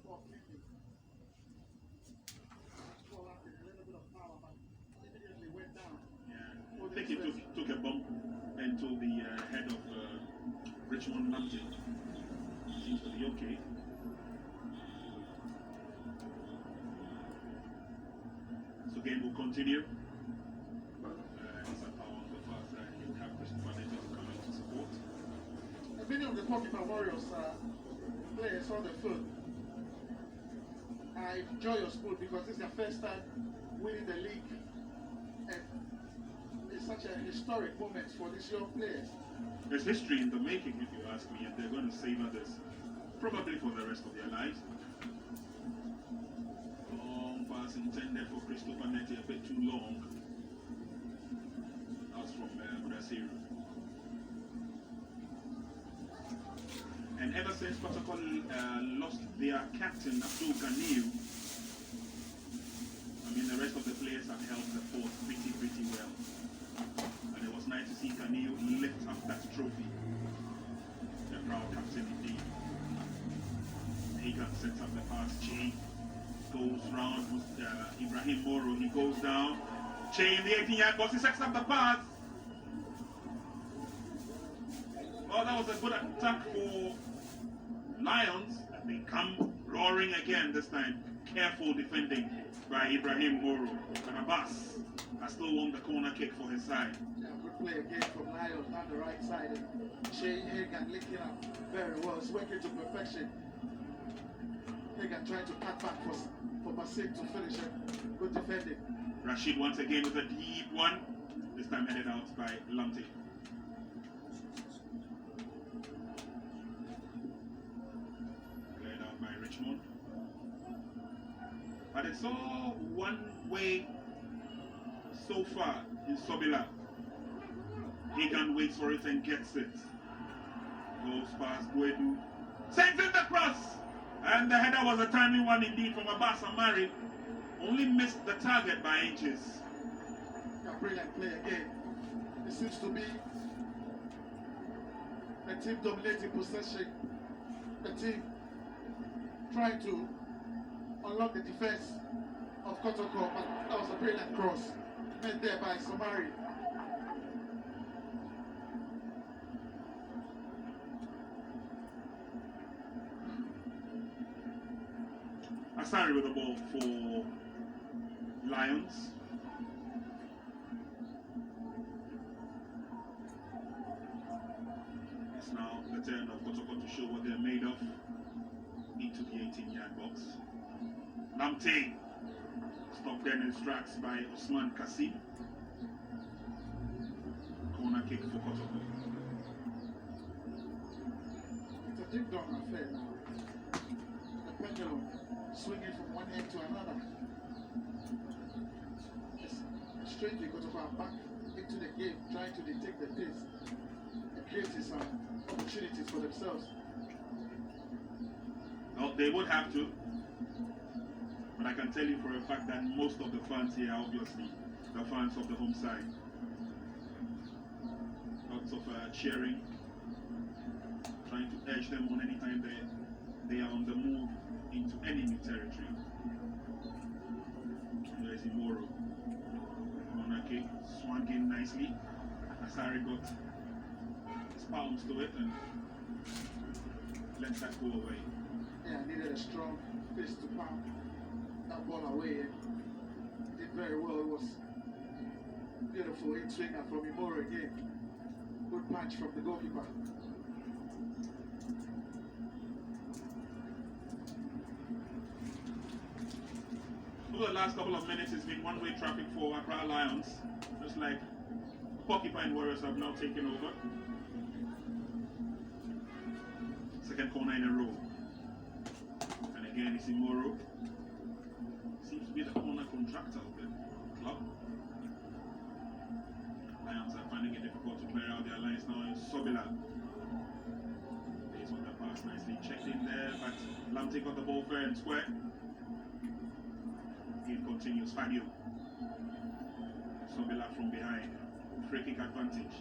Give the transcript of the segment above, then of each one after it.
I think he took a bump into the head of Richmond Lamptey. Seems to be okay. So game will continue. You have Christopher Neto to come in to support. Many of the Pokemon Warriors players on the field, I enjoy your school because it's their first time winning the league, and it's such a historic moment for these young players. There's history in the making, if you ask me, and they're going to savor this probably for the rest of their lives. Long pass intended for Christopher Neto, a bit too long. That's from Brazil. And ever since Kotoko lost their captain, Abdul Ganil, I mean, the rest of the players have held the fort pretty well. And it was nice to see Ganil lift up that trophy. The proud captain indeed. Hagan sets up the pass. Che goes round with Ibrahim Moro. He goes down. Che in the 18-yard box. He sets up the pass. Oh, that was a good attack for Lions. And they come roaring again this time. Careful defending by Ibrahim Moro. And Abbas has still won the corner kick for his side. Yeah, good play again from Lions on the right side. And Shane Hagan linking up very well. It's working to perfection. Hagan trying to cut back for Basit to finish it. Good defending. Rashid once again with a deep one. This time headed out by Lamptey. Cleared out by Richmond. But it's all one way so far in Nsobila. Hagan waits for it and gets it. Goes past Guedu. Sends in the cross! And the header was a timely one indeed from Abbas Amari. Only missed the target by inches. A brilliant play again. It seems to be a team dominating possession. A team trying to unlock the defense of Kotoko, but that was a brilliant cross made there by Somari. Asari with the ball for Lions. It's now the turn of Kotoko to show what they're made of into the 18-yard box. Lamptey stopped then in his tracks by Osman Kassim. Corner kick for Kotoko. It's a deep down affair now. The pendulum swinging from one end to another. It's strangely Kotoko are back into the game, trying to detect the pace and creating some opportunities for themselves. Well, they would have to. But I can tell you for a fact that most of the fans here are obviously the fans of the home side. Lots of cheering, trying to urge them on any time they are on the move into enemy territory. There's Imoro. Corner kick, swung in nicely. Asari got his palms to it and lets that go away. Yeah, needed a strong fist to pound that ball away. Did very well. It was beautiful in-swinger from Imoro again. Good punch from the goalkeeper. Over the last couple of minutes, it's been one-way traffic for Accra Lions. Just like Porcupine Warriors have now taken over. Second corner in a row. And again, it's Imoro. Seems to be the corner contractor of the club. Lions are finding it difficult to clear out their lines now in Nsobila. Plays on the pass nicely, checked in there, but Lamptey got the ball fair and square. Game continues. Fabio. Nsobila from behind. Free kick advantage.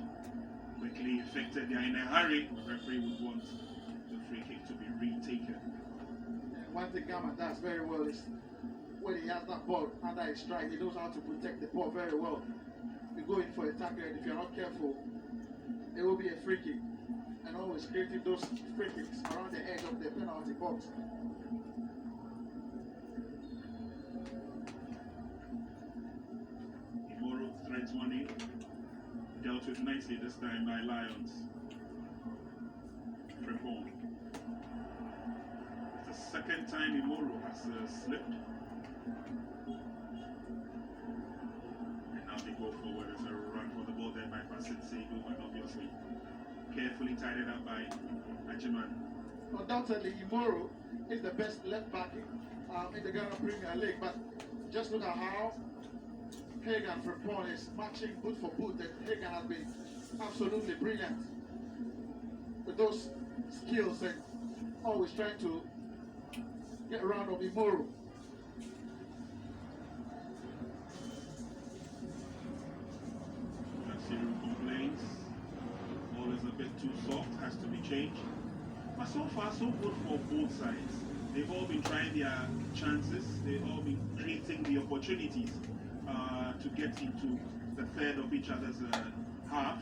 Quickly effected. They are in a hurry. The referee would want the free kick to be retaken. And one thing Gamma does very well is when he has that ball under his strike, he knows how to protect the ball very well. You go in for a tackle, and if you're not careful, it will be a free kick. And always creating those free kicks around the edge of the penalty box. Imoro threads one in. Dealt with nicely this time by Lions. Perform. It's the second time Imoro has slipped. And now they go forward as a run for the ball there by Basit Sego, but obviously carefully tied it up by Ajiman. Undoubtedly, Imoro is the best left back in the Ghana Premier League, but just look at how Hagan Frepon is matching boot for boot, and Hagan has been absolutely brilliant with those skills and always trying to get around of Imoro. Nasiru complains. Ball is a bit too soft, has to be changed. But so far, so good for both sides. They've all been trying their chances. They've all been creating the opportunities to get into the third of each other's half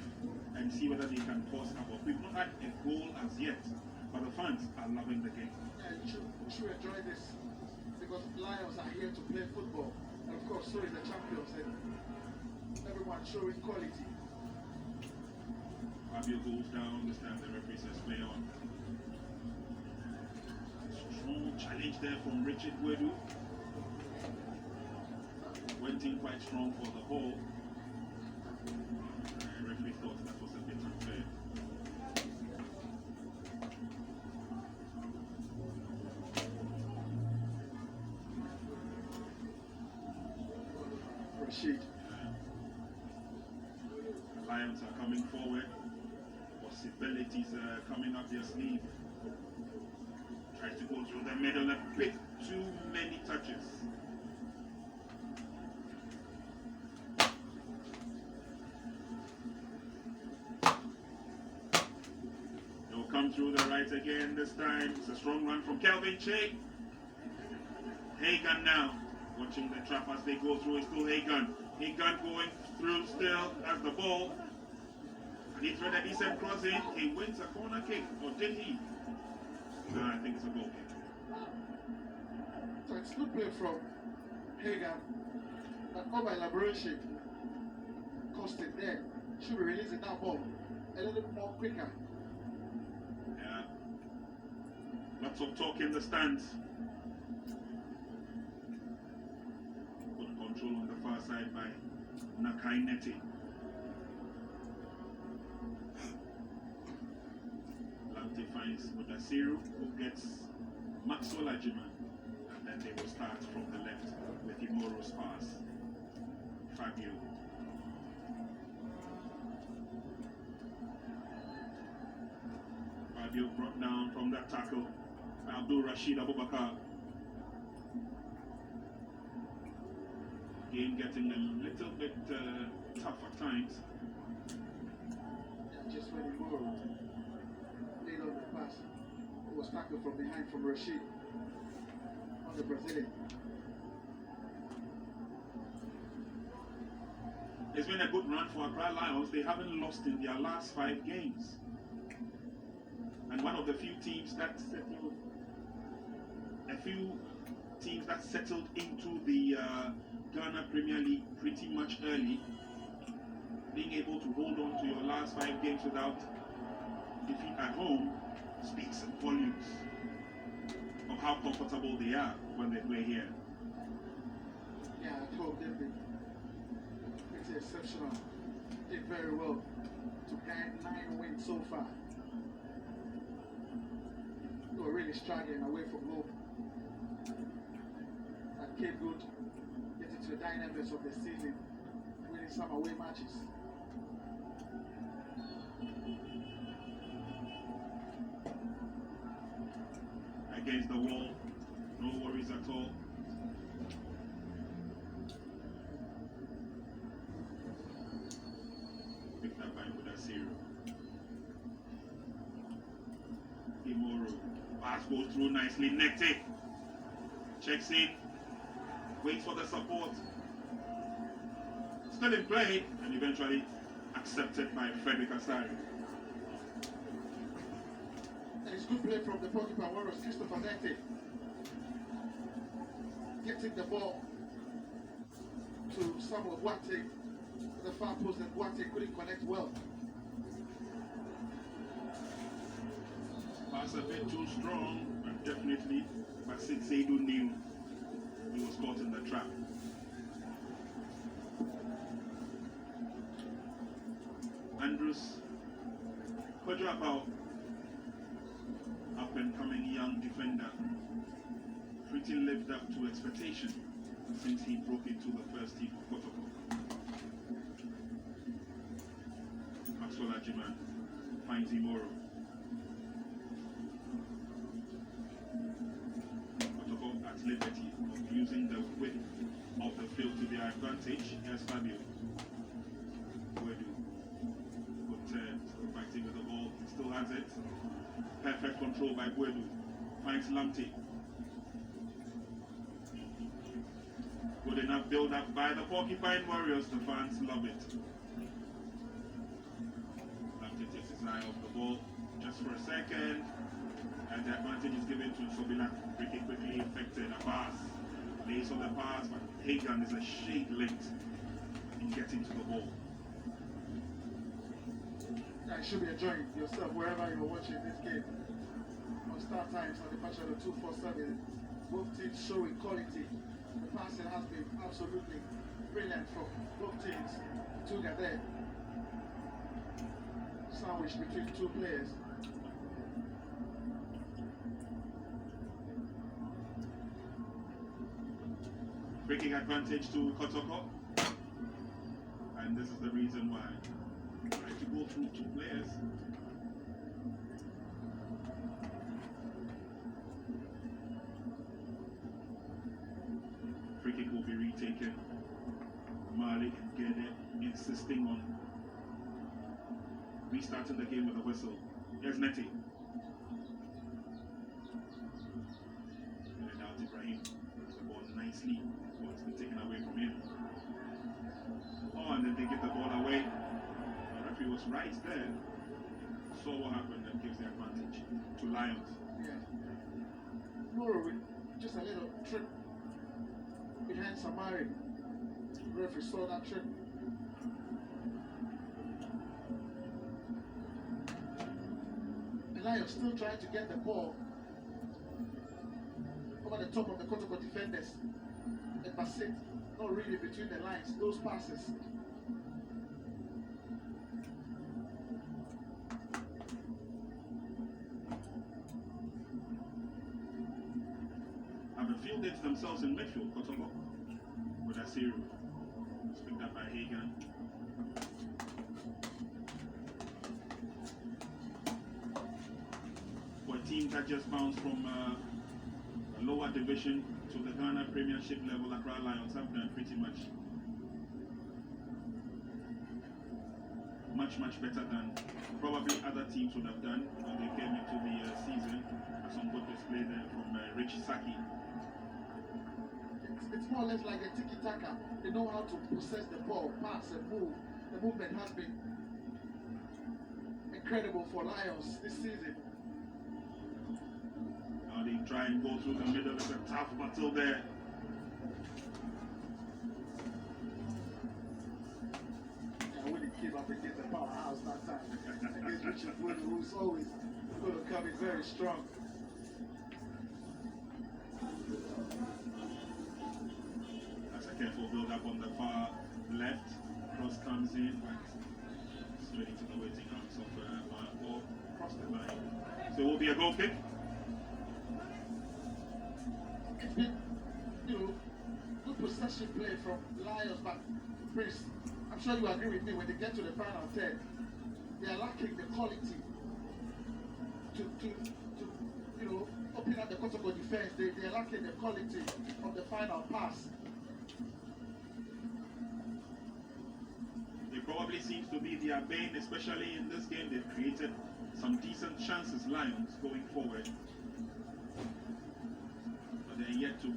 and see whether they can force a goal. We've not had a goal as yet, but the fans are loving the game. Yeah, you should enjoy this because Lions are here to play football, and of course, so is the champions, and everyone showing quality. Fabio goes down. This time the referee says play on. Strong challenge there from Richard Wedu. Went in quite strong for the ball. The referee thought that was a bit unfair. Rashid. The Lions are coming forward. Possibilities coming up their sleeve. Tries to go through the middle, a bit too many touches. They'll come through the right again this time. It's a strong run from Kelvin Che. Hagan now watching the trap as they go through. It's still Hagan. Hagan going through still as the ball. And he threaded a decent cross in. He wins a corner kick, or did he? No, I think it's a goal kick. So it's good play from Hagan. That over elaboration cost it there. Should be releasing that ball a little bit more quicker. Yeah. Lots of talk in the stands. Good control on the far side by Nakai Neti. Lante finds Mudasiru, who gets Maxwell Ajiman, and then they will start from the left with Imoro's pass. Fabio. Fabio brought down from that tackle by Abdul Rashid Abubakar. Game getting a little bit tough at times. Just when Imoro laid on the pass, it was tackled from behind from Rashid on the Brazilian. It's been a good run for Accra Lions. They haven't lost in their last 5 games. And one of the few teams that settled into the Ghana Premier League pretty much early. Being able to hold on to your last 5 games without defeat at home speaks volumes of how comfortable they are when they play here. Yeah, at home they've been pretty exceptional. Did very well to get 9 wins so far. They were really struggling away from home. And Cape Good getting to the dynamics of the season, winning some away matches. Against the wall, no worries at all. Picked up by Mudasiru. Imoro. Pass goes through nicely. Nete. Checks in. Waits for the support. Still in play, and eventually accepted by Frederick Asari. And it's good play from the goalkeeper Warriors, Christopher Nete. Getting the ball to Samuel Boate, the far post, and Boate couldn't connect well. Pass a bit too strong, but definitely, but Seidu knew he was caught in the trap. Andrews Kodrapao, up and coming young defender, pretty lived up to expectation since he broke into the first team of Kotoko. Maxwell Ajiman finds Imoro. Kotoko at liberty of using the width of the field to their advantage. Here's Fabio. Wedu. Still fighting with the ball. He still has it. Perfect control by Wedu. Finds Lamte. Good enough build up by the Porcupine Warriors. The fans love it. Lamte takes his eye off the ball just for a second. And the advantage is given to Nsobila. Pretty quickly effected a pass. Lays on the pass, but Hagan is a shade late in getting to the ball. Yeah, you should be enjoying yourself wherever you're watching this game. On Star Times on the patch of the 247, both teams showing quality. The passing has been absolutely brilliant from both teams. Together, sandwich between two players. Breaking advantage to Kotoko. And this is the reason why. Trying to go through two players. Free kick will be retaken. Malik Gede insisting on restarting the game with a whistle. Here's Neti. And out Ibrahim. The ball nicely. The ball has been taken away from him. Oh, and then they get the ball away. The referee was right there. Saw what happened and gives the advantage to Lions. Yeah. Imoro with just a little trip behind Samari. The referee saw that trip. The Lions still trying to get the ball over the top of the Kotoko defenders. And Basit not really between the lines, those passes. Have a field it themselves in midfield, Kotoko. With Asiru. It's picked up by Hagan. For a team that just bounced from a lower division to the Ghana Premiership level, Accra Lions have done pretty much better than probably other teams would have done when they came into the season. Some good display there from Richie Saki. It's more or less like a tiki-taka. They know how to possess the ball, pass and move. The movement has been incredible for Lions this season. Now they try and go through the middle. It's a tough battle there. Yeah, when he came up against the powerhouse that time, against Richard Wood, who's always going to come in very strong. That's a careful build up on the far left. Cross comes in, straight into the waiting arms of Marco, across the line. So it will be a goal kick. It's been, good possession play from Lions, but Prince, I'm sure you agree with me, when they get to the final 10, they are lacking the quality to open up the Kotoko defense. They are lacking the quality of the final pass. It probably seems to be their bane, especially in this game. They've created some decent chances, Lions, going forward. But they're yet to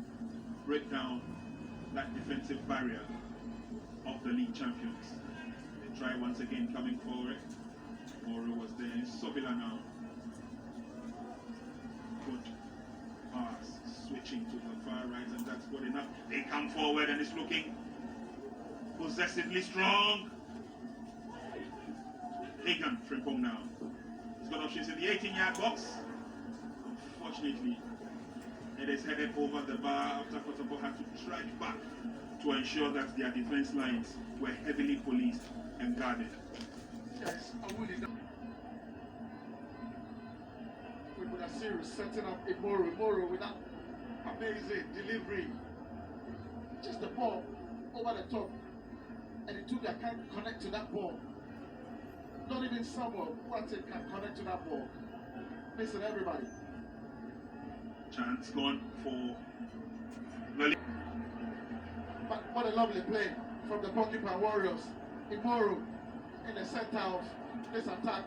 break down that defensive barrier of the league champions. They try once again coming forward. Imoro was there. Nsobila now. Good pass, switching to the far right, and that's good enough. They come forward and it's looking possessively strong. Hagan Frimpong now. He's got options in the 18-yard box. Unfortunately, it is headed over the bar after Kotoko had to trudge back to ensure that their defense lines were heavily policed and guarded. Yes, I would. We would have seen setting up Imoro with that amazing delivery. Just the ball over the top, and the two that can't connect to that ball. Not even someone who can connect to that ball. Listen, everybody. Chance gone for the league. But what a lovely play from the Porcupine Warriors. Imoro in the center of this attack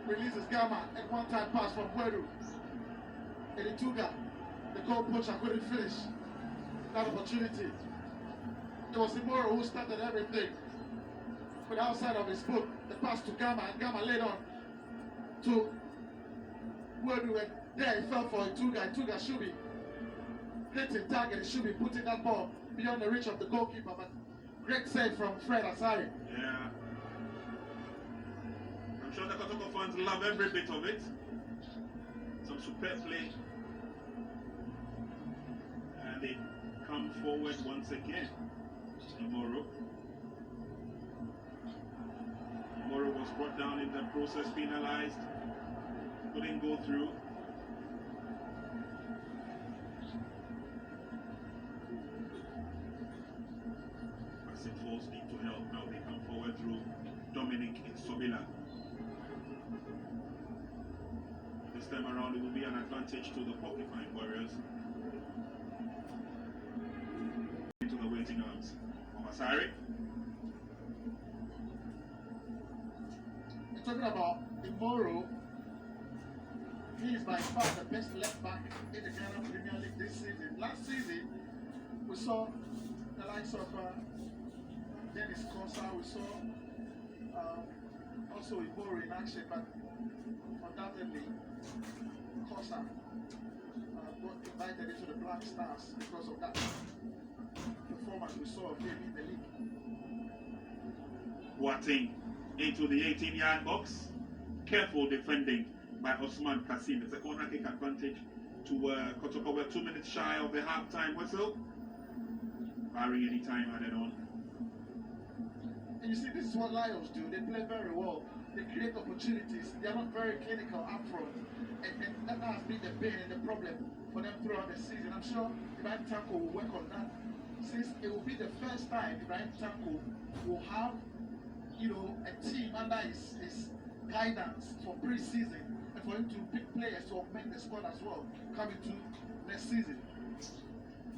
releases Gamma and one-time pass from Wedu. And Ituga, the goal pusher, couldn't finish that opportunity. It was Imoro who started everything. But outside of his foot, the pass to Gamma, and Gamma laid on to Wedu, and there he fell for Ituga. Ituga should be hitting target, he should be putting that ball beyond the reach of the goalkeeper, but great save from Fred Asari. Yeah. I'm sure the Kotoko fans love every bit of it. Some superb play. And they come forward once again. Imoro. Imoro was brought down in the process, penalized. Couldn't go through. Massive force need to help. Now they come forward through Dominic Nsobila. This time around it will be an advantage to the Porcupine Warriors. Into the waiting arms of Asari. You're talking about Imoro. He is by far the best left back in the Ghana Premier League this season. Last season, we saw the likes of Dennis Kosa, we saw also Imoro in action, but undoubtedly Kosa got invited into the Black Stars because of that performance we saw of him in the league. Watting into the 18-yard box. Careful defending by Osman Kasim. It's a corner kick advantage to Kotoko. We're 2 minutes shy of the half-time whistle. Barring any time added on. And you see, this is what Lions do. They play very well. They create opportunities. They are not very clinical up front. And that has been the pain and the problem for them throughout the season. I'm sure Ibrahim Tanko will work on that, since it will be the first time Ibrahim Tanko will have, a team under his guidance for pre-season, and for him to pick players to augment the squad as well coming to next season.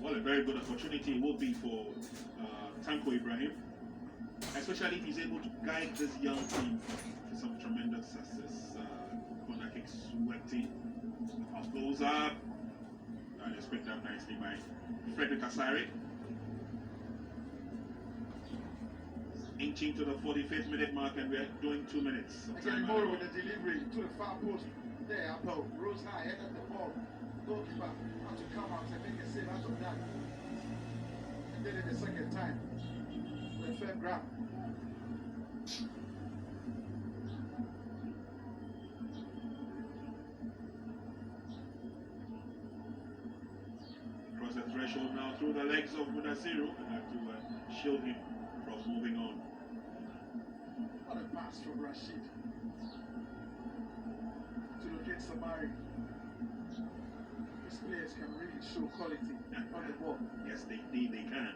Well, a very good opportunity it will be for Tanko Ibrahim, especially if he's able to guide this young team to some tremendous success. Corner kick sweaty, house goes up, and it's picked up nicely by Frederick Asari. Inching to the 45th minute mark, and we're doing 2 minutes. Again, Imoro with the delivery to the far post. There, Apple rose high, headed the ball. Goalkeeper had to come out and make a save out of that. And did it the second time with a firm grab. Across the threshold now through the legs of Mudasiru, and have to shield him from moving on. What a pass from Rashid to locate Samari. These players can really show quality on the ball. Yes, they can.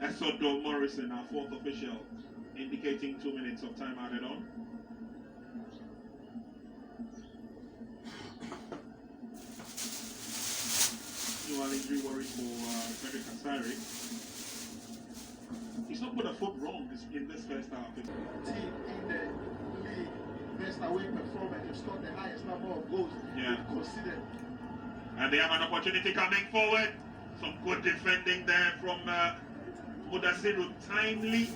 Esodo Morrison, our fourth official, indicating 2 minutes of time added on. New injury worries for Frederick Asari. He's not put a foot wrong in this first half. Team in the league, best away performance, they've scored the highest number of goals conceded. And they have an opportunity coming forward. Some good defending there from Mudasiru, timely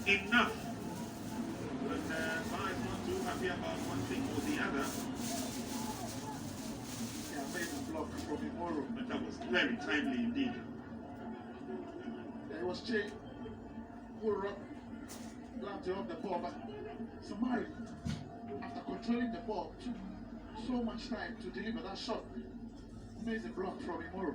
enough. But Bar is not too happy about one thing or the other. Yeah, made the block from Imoro. But that was very timely indeed. There was Che who landed off the ball, but Samari, after controlling the ball, took so much time to deliver that shot. Made the block from Imoro.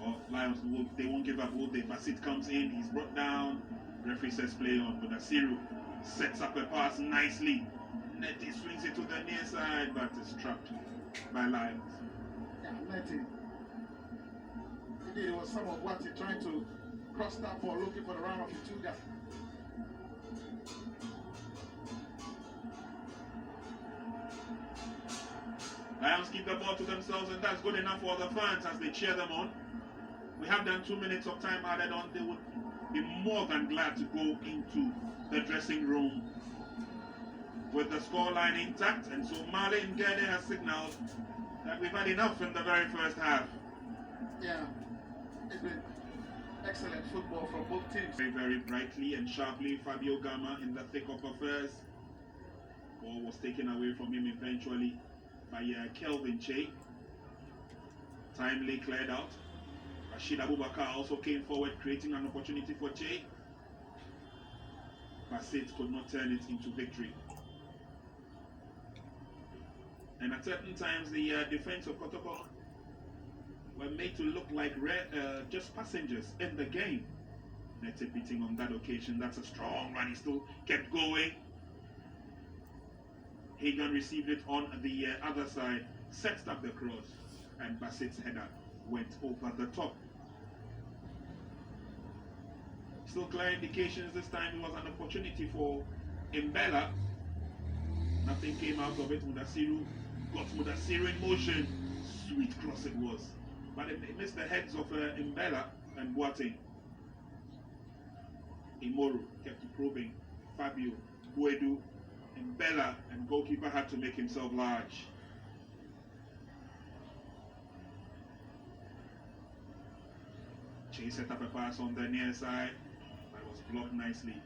Oh, Lions, they won't give up, will they? Basit comes in, he's brought down. Referee says play on, but Asiru sets up a pass nicely. Netty swings it to the near side, but it's trapped by Lions. Yeah, Netty. Indeed, it was some of what he trying to cross that ball, looking for the round of the two guys. Lions keep the ball to themselves, and that's good enough for the fans as they cheer them on. We have done 2 minutes of time added on. They would be more than glad to go into the dressing room with the scoreline intact. And so Mali Ngede has signaled that we've had enough in the very first half. Yeah, it's been excellent football from both teams. Very, very brightly and sharply, Fabio Gama in the thick of affairs. Ball was taken away from him eventually by Kelvin Che. Timely cleared out. Rashid Abubakar also came forward, creating an opportunity for Che. Basit could not turn it into victory. And at certain times, the defense of Kotoko were made to look like just passengers in the game. Netty beating on that occasion. That's a strong run. He still kept going. Hagan received it on the other side, sets up the cross, and Basit's header went over the top. Still clear indications this time. It was an opportunity for Mbella. Nothing came out of it. Mudasiru got Mudasiru in motion. Sweet cross it was. But it missed the heads of Mbella and Boateng. Imoro kept probing. Fabio, Buedu, Mbella, and goalkeeper had to make himself large. Che set up a pass on the near side, but it was blocked nicely